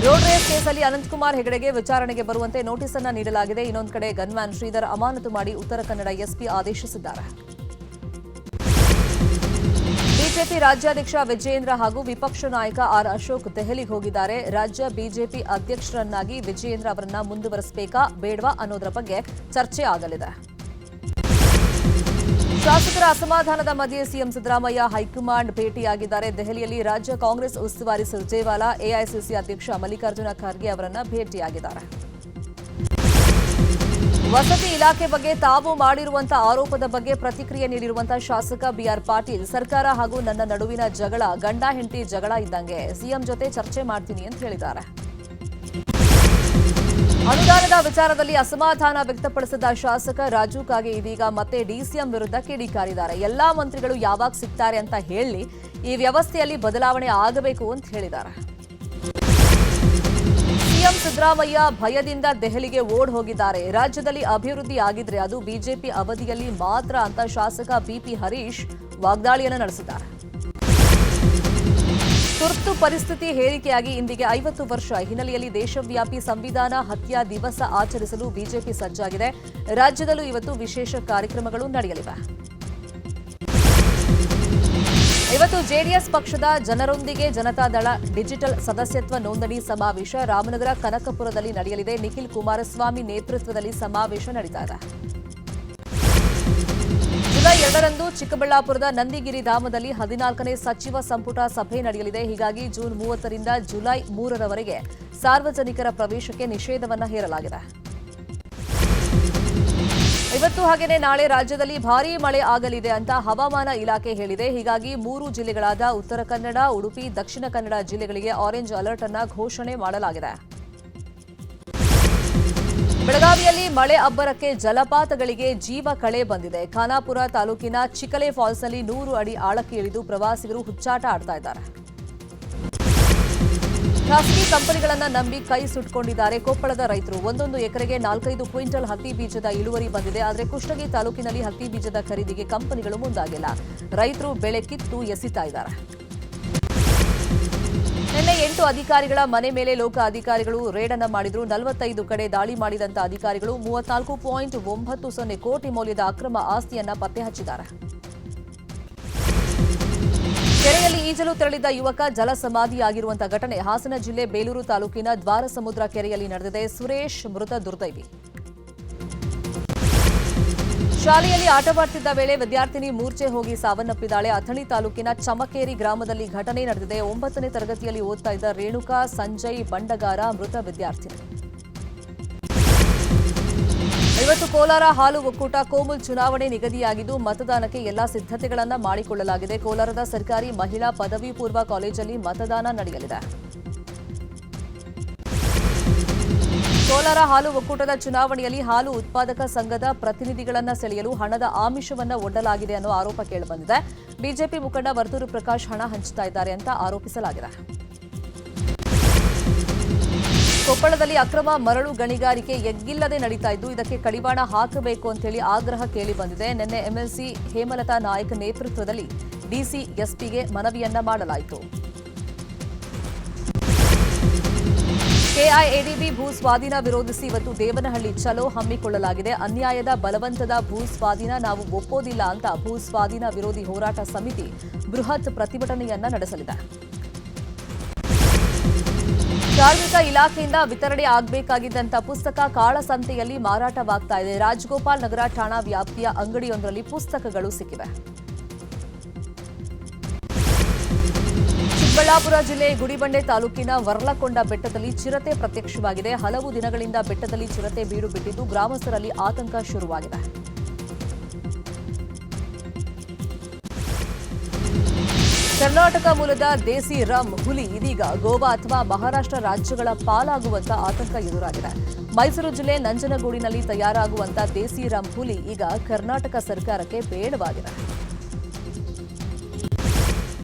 Road race ಕೇಸಲ್ಲಿ ಅನಂತಕುಮಾರ್ ಹೆಗಡೆಗೆ ವಿಚಾರಣೆಗೆ ಬರುವಂತೆ ನೋಟಿಸ್ ಅನ್ನು ನೀಡಲಾಗಿದೆ. ಇನ್ನೊಂದು ಕಡೆ ಗನ್ಮ್ಯಾನ್ ಶ್ರೀಧರ್ ಅಮಾನತು ಮಾಡಿ ಉತ್ತರ ಕನ್ನಡ ಎಸ್ಪಿ ಆದೇಶಿಸಿದ್ದಾರೆ. ಬಿಜೆಪಿ ರಾಜ್ಯಾಧ್ಯಕ್ಷ ವಿಜಯೇಂದ್ರ ಹಾಗೂ ವಿಪಕ್ಷ ನಾಯಕ ಆರ್ ಅಶೋಕ್ ದೆಹಲಿಗೆ ಹೋಗಿದ್ದಾರೆ. ರಾಜ್ಯ ಬಿಜೆಪಿ ಅಧ್ಯಕ್ಷರನ್ನಾಗಿ ವಿಜಯೇಂದ್ರ ಅವರನ್ನ ಮುಂದುವರಿಸಬೇಕಾ ಬೇಡವಾ ಅನ್ನೋದರ ಬಗ್ಗೆ ಚರ್ಚೆ ಆಗಲಿದೆ. ಶಾಸಕರ ಅಸಮಾಧಾನದ ಮಧ್ಯೆ ಸಿಎಂ ಸಿದ್ದರಾಮಯ್ಯ ಹೈಕಮಾಂಡ್ ಭೇಟಿಯಾಗಿದ್ದಾರೆ. ದೆಹಲಿಯಲ್ಲಿ ರಾಜ್ಯ ಕಾಂಗ್ರೆಸ್ ಉಸ್ತುವಾರಿ ಸುರ್ಜೇವಾಲಾ, ಎಐಸಿಸಿ ಅಧ್ಯಕ್ಷ ಮಲ್ಲಿಕಾರ್ಜುನ ಖರ್ಗೆ ಅವರನ್ನ ಭೇಟಿಯಾಗಿದ್ದಾರೆ. ವಸತಿ ಇಲಾಖೆ ಬಗ್ಗೆ ತಾವು ಮಾಡಿರುವಂತಹ ಆರೋಪದ ಬಗ್ಗೆ ಪ್ರತಿಕ್ರಿಯೆ ನೀಡಿರುವಂತಹ ಶಾಸಕ ಬಿಆರ್ ಪಾಟೀಲ್, ಸರ್ಕಾರ ಹಾಗೂ ನನ್ನ ನಡುವಿನ ಜಗಳ ಗಂಡ ಹೆಂಡತಿ ಜಗಳ ಇದ್ದಂಗೆ, ಸಿಎಂ ಜೊತೆ ಚರ್ಚೆ ಮಾಡ್ತೀನಿ ಅಂತ ಹೇಳಿದ್ದಾರೆ. ಅನುದಾನದ ವಿಚಾರದಲ್ಲಿ ಅಸಮಾಧಾನ ವ್ಯಕ್ತಪಡಿಸಿದ ಶಾಸಕ ರಾಜು ಕಾಗೆ ಇದೀಗ ಮತ್ತೆ ಡಿಸಿಎಂ ವಿರುದ್ಧ ಕಿಡಿಕಾರಿದ್ದಾರೆ. ಎಲ್ಲಾ ಮಂತ್ರಿಗಳು ಯಾವಾಗ ಸಿಗ್ತಾರೆ ಅಂತ ಹೇಳಿ ಈ ವ್ಯವಸ್ಥೆಯಲ್ಲಿ ಬದಲಾವಣೆ ಆಗಬೇಕು ಅಂತ ಹೇಳಿದ್ದಾರೆ. ಸಿಎಂ ಸಿದ್ದರಾಮಯ್ಯ ಭಯದಿಂದ ದೆಹಲಿಗೆ ಓಡ್ ಹೋಗಿದ್ದಾರೆ. ರಾಜ್ಯದಲ್ಲಿ ಅಭಿವೃದ್ಧಿ ಆಗಿದ್ರೆ ಅದು ಬಿಜೆಪಿ ಅವಧಿಯಲ್ಲಿ ಮಾತ್ರ ಅಂತ ಶಾಸಕ ಬಿಪಿ ಹರೀಶ್ ವಾಗ್ದಾಳಿಯನ್ನು ನಡೆಸಿದ್ದಾರೆ. ತುರ್ತು ಪರಿಸ್ಥಿತಿ ಹೇರಿಕೆಯಾಗಿ ಇಂದಿಗೆ 50 ವರ್ಷ ಹಿನ್ನೆಲೆಯಲ್ಲಿ ದೇಶವ್ಯಾಪಿ ಸಂವಿಧಾನ ಹತ್ಯಾ ದಿವಸ ಆಚರಿಸಲು ಬಿಜೆಪಿ ಸಜ್ಜಾಗಿದೆ. ರಾಜ್ಯದಲ್ಲೂ ಇವತ್ತು ವಿಶೇಷ ಕಾರ್ಯಕ್ರಮಗಳು ನಡೆಯಲಿವೆ. ಇವತ್ತು ಜೆಡಿಎಸ್ ಪಕ್ಷದ ಜನರೊಂದಿಗೆ ಜನತಾದಳ ಡಿಜಿಟಲ್ ಸದಸ್ಯತ್ವ ನೋಂದಣಿ ಸಮಾವೇಶ ರಾಮನಗರ ಕನಕಪುರದಲ್ಲಿ ನಡೆಯಲಿದೆ. ನಿಖಿಲ್ ಕುಮಾರಸ್ವಾಮಿ ನೇತೃತ್ವದಲ್ಲಿ ಸಮಾವೇಶ ನಡೀತಾ ಇದೆ. ಜುಲೈ 2ರಂದು ಚಿಕ್ಕಬಳ್ಳಾಪುರದ ನಂದಿಗಿರಿ ಧಾಮದಲ್ಲಿ 14ನೇ ಸಚಿವ ಸಂಪುಟ ಸಭೆ ನಡೆಯಲಿದೆ. ಹೀಗಾಗಿ ಜೂನ್ 30ರಿಂದ ಜುಲೈ 3ರವರೆಗೆ ಸಾರ್ವಜನಿಕರ ಪ್ರವೇಶಕ್ಕೆ ನಿಷೇಧವನ್ನು ಹೇರಲಾಗಿದೆ. ಇವತ್ತು ಹಾಗೆಯೇ ನಾಳೆ ರಾಜ್ಯದಲ್ಲಿ ಭಾರೀ ಮಳೆ ಆಗಲಿದೆ ಅಂತ ಹವಾಮಾನ ಇಲಾಖೆ ಹೇಳಿದೆ. ಹೀಗಾಗಿ 3 ಜಿಲ್ಲೆಗಳಾದ ಉತ್ತರ ಕನ್ನಡ, ಉಡುಪಿ, ದಕ್ಷಿಣ ಕನ್ನಡ ಜಿಲ್ಲೆಗಳಿಗೆ ಆರೆಂಜ್ ಅಲರ್ಟ್ ಅನ್ನು ಘೋಷಣೆ ಮಾಡಲಾಗಿದೆ. ಬೆಳಗಾವಿಯಲ್ಲಿ ಮಳೆ ಅಬ್ಬರಕ್ಕೆ ಜಲಪಾತಗಳಿಗೆ ಜೀವ ಕಳೆ ಬಂದಿದೆ. ಖಾನಾಪುರ ತಾಲೂಕಿನ ಚಿಕಲೆ ಫಾಲ್ಸ್ನಲ್ಲಿ 100 ಅಡಿ ಆಳಕ್ಕೆ ಇಳಿದು ಪ್ರವಾಸಿಗರು ಹುಚ್ಚಾಟ ಆಡ್ತಾ ಇದ್ದಾರೆ. ಖಾಸಗಿ ಕಂಪನಿಗಳನ್ನ ನಂಬಿ ಕೈ ಸುಟ್ಕೊಂಡಿದ್ದಾರೆ ಕೊಪ್ಪಳದ ರೈತರು. ಒಂದೊಂದು ಎಕರೆಗೆ 4-5 ಕ್ವಿಂಟಲ್ ಹತ್ತಿ ಬೀಜದ ಇಳುವರಿ ಬಂದಿದೆ. ಆದರೆ ಕುಷ್ಟಗಿ ತಾಲೂಕಿನಲ್ಲಿ ಹತ್ತಿ ಬೀಜದ ಖರೀದಿಗೆ ಕಂಪನಿಗಳು ಮುಂದಾಗಿಲ್ಲ. ರೈತರು ಬೆಳೆ ಕಿತ್ತು ಎಸಿತಾ ಇದ್ದಾರೆ. ನಿನ್ನೆ 8 ಅಧಿಕಾರಿಗಳ ಮನೆ ಮೇಲೆ ಲೋಕ ಅಧಿಕಾರಿಗಳು ರೇಡ್ ಅನ್ನು ಮಾಡಿದ್ರು. 45 ಕಡೆ ದಾಳಿ ಮಾಡಿದಂತ ಅಧಿಕಾರಿಗಳು 34.90 ಕೋಟಿ ಮೌಲ್ಯದ ಅಕ್ರಮ ಆಸ್ತಿಯನ್ನ ಪತ್ತೆ ಹಚ್ಚಿದ್ದಾರೆ. ಕೆರೆಯಲ್ಲಿ ಈಜಲು ತೆರಳಿದ್ದ ಯುವಕ ಜಲ ಸಮಾಧಿಯಾಗಿರುವಂತಹ ಘಟನೆ ಹಾಸನ ಜಿಲ್ಲೆ ಬೇಲೂರು ತಾಲೂಕಿನ ದ್ವಾರಸಮುದ್ರ ಕೆರೆಯಲ್ಲಿ ನಡೆದಿದೆ. ಸುರೇಶ್ ಮೃತ ದುರ್ದೈವಿ. ಶಾಲೆಯಲ್ಲಿ ಆಟವಾಡುತ್ತಿದ್ದ ವೇಳೆ ವಿದ್ಯಾರ್ಥಿನಿ ಮೂರ್ಛೆ ಹೋಗಿ ಸಾವನ್ನಪ್ಪಿದ್ದಾಳೆ. ಅಥಣಿ ತಾಲೂಕಿನ ಚಮಕೇರಿ ಗ್ರಾಮದಲ್ಲಿ ಘಟನೆ ನಡೆದಿದೆ. 9ನೇ ತರಗತಿಯಲ್ಲಿ ಓದ್ತಾ ಇದ್ದ ರೇಣುಕಾ ಸಂಜಯ್ ಬಂಡಗಾರ ಮೃತ ವಿದ್ಯಾರ್ಥಿನಿ. ಇವತ್ತು ಕೋಲಾರ ಹಾಲು ಒಕ್ಕೂಟ ಕೋಮುಲ್ ಚುನಾವಣೆ ನಿಗದಿಯಾಗಿದ್ದು ಮತದಾನಕ್ಕೆ ಎಲ್ಲಾ ಸಿದ್ಧತೆಗಳನ್ನು ಮಾಡಿಕೊಳ್ಳಲಾಗಿದೆ. ಕೋಲಾರದ ಸರ್ಕಾರಿ ಮಹಿಳಾ ಪದವಿ ಪೂರ್ವ ಕಾಲೇಜಲ್ಲಿ ಮತದಾನ ನಡೆಯಲಿದೆ. ಕೋಲಾರ ಹಾಲು ಒಕ್ಕೂಟದ ಚುನಾವಣೆಯಲ್ಲಿ ಹಾಲು ಉತ್ಪಾದಕ ಸಂಘದ ಪ್ರತಿನಿಧಿಗಳನ್ನು ಸೆಳೆಯಲು ಹಣದ ಆಮಿಷವನ್ನು ಒಡ್ಡಲಾಗಿದೆ ಅನ್ನೋ ಆರೋಪ ಕೇಳಿಬಂದಿದೆ. ಬಿಜೆಪಿ ಮುಖಂಡ ವರ್ತೂರು ಪ್ರಕಾಶ್ ಹಣ ಹಂಚುತ್ತಾ ಇದ್ದಾರೆ ಅಂತ ಆರೋಪಿಸಲಾಗಿದೆ. ಕೊಪ್ಪಳದಲ್ಲಿ ಅಕ್ರಮ ಮರಳು ಗಣಿಗಾರಿಕೆ ಎಗ್ಗಿಲ್ಲದೆ ನಡೀತಾ ಇದ್ದು ಇದಕ್ಕೆ ಕಡಿವಾಣ ಹಾಕಬೇಕು ಅಂತೇಳಿ ಆಗ್ರಹ ಕೇಳಿ ಬಂದಿದೆ. ನಿನ್ನೆ ಎಂಎಲ್ಸಿ ಹೇಮಲತಾ ನಾಯಕ್ ನೇತೃತ್ವದಲ್ಲಿ ಡಿಸಿ ಎಸ್ಪಿಗೆ ಮನವಿಯನ್ನ ಮಾಡಲಾಯಿತು. ಕೆಐಎಡಿಬಿ ಭೂ ಸ್ವಾಧೀನ ವಿರೋಧಿಸಿ ಇವತ್ತು ದೇವನಹಳ್ಳಿ ಚಲೋ ಹಮ್ಮಿಕೊಳ್ಳಲಾಗಿದೆ. ಅನ್ಯಾಯದ ಬಲವಂತದ ಭೂ ಸ್ವಾಧೀನ ನಾವು ಒಪ್ಪೋದಿಲ್ಲ ಅಂತ ಭೂ ಸ್ವಾಧೀನ ವಿರೋಧಿ ಹೋರಾಟ ಸಮಿತಿ ಬೃಹತ್ ಪ್ರತಿಭಟನೆಯನ್ನ ನಡೆಸಲಿದೆ. ಕಾರ್ಮಿಕ ಇಲಾಖೆಯಿಂದ ವಿತರಣೆ ಆಗಬೇಕಾಗಿದ್ದಂಥ ಪುಸ್ತಕ ಕಾಳಸಂತೆಯಲ್ಲಿ ಮಾರಾಟವಾಗ್ತಾ ಇದೆ. ರಾಜಗೋಪಾಲ್ ನಗರ ಠಾಣಾ ವ್ಯಾಪ್ತಿಯ ಅಂಗಡಿಯೊಂದರಲ್ಲಿ ಪುಸ್ತಕಗಳು ಸಿಕ್ಕಿವೆ. ಚಿಕ್ಕಬಳ್ಳಾಪುರ ಜಿಲ್ಲೆ ಗುಡಿಬಂಡೆ ತಾಲೂಕಿನ ವರ್ಲಕೊಂಡ ಬೆಟ್ಟದಲ್ಲಿ ಚಿರತೆ ಪ್ರತ್ಯಕ್ಷವಾಗಿದೆ. ಹಲವು ದಿನಗಳಿಂದ ಬೆಟ್ಟದಲ್ಲಿ ಚಿರತೆ ಬೀಡು ಬಿಟ್ಟಿದ್ದು ಗ್ರಾಮಸ್ಥರಲ್ಲಿ ಆತಂಕ ಶುರುವಾಗಿದೆ. ಕರ್ನಾಟಕ ಮೂಲದ ದೇಸಿ ರಮ್ ಹುಲಿ ಇದೀಗ ಗೋವಾ ಅಥವಾ ಮಹಾರಾಷ್ಟ್ರ ರಾಜ್ಯಗಳ ಪಾಲಾಗುವಂತ ಆತಂಕ ಎದುರಾಗಿದೆ. ಮೈಸೂರು ಜಿಲ್ಲೆ ನಂಜನಗೂಡಿನಲ್ಲಿ ತಯಾರಾಗುವಂತ ದೇಸಿ ರಮ್ ಹುಲಿ ಈಗ ಕರ್ನಾಟಕ ಸರ್ಕಾರಕ್ಕೆ ಬೇಡವಾಗಿದೆ.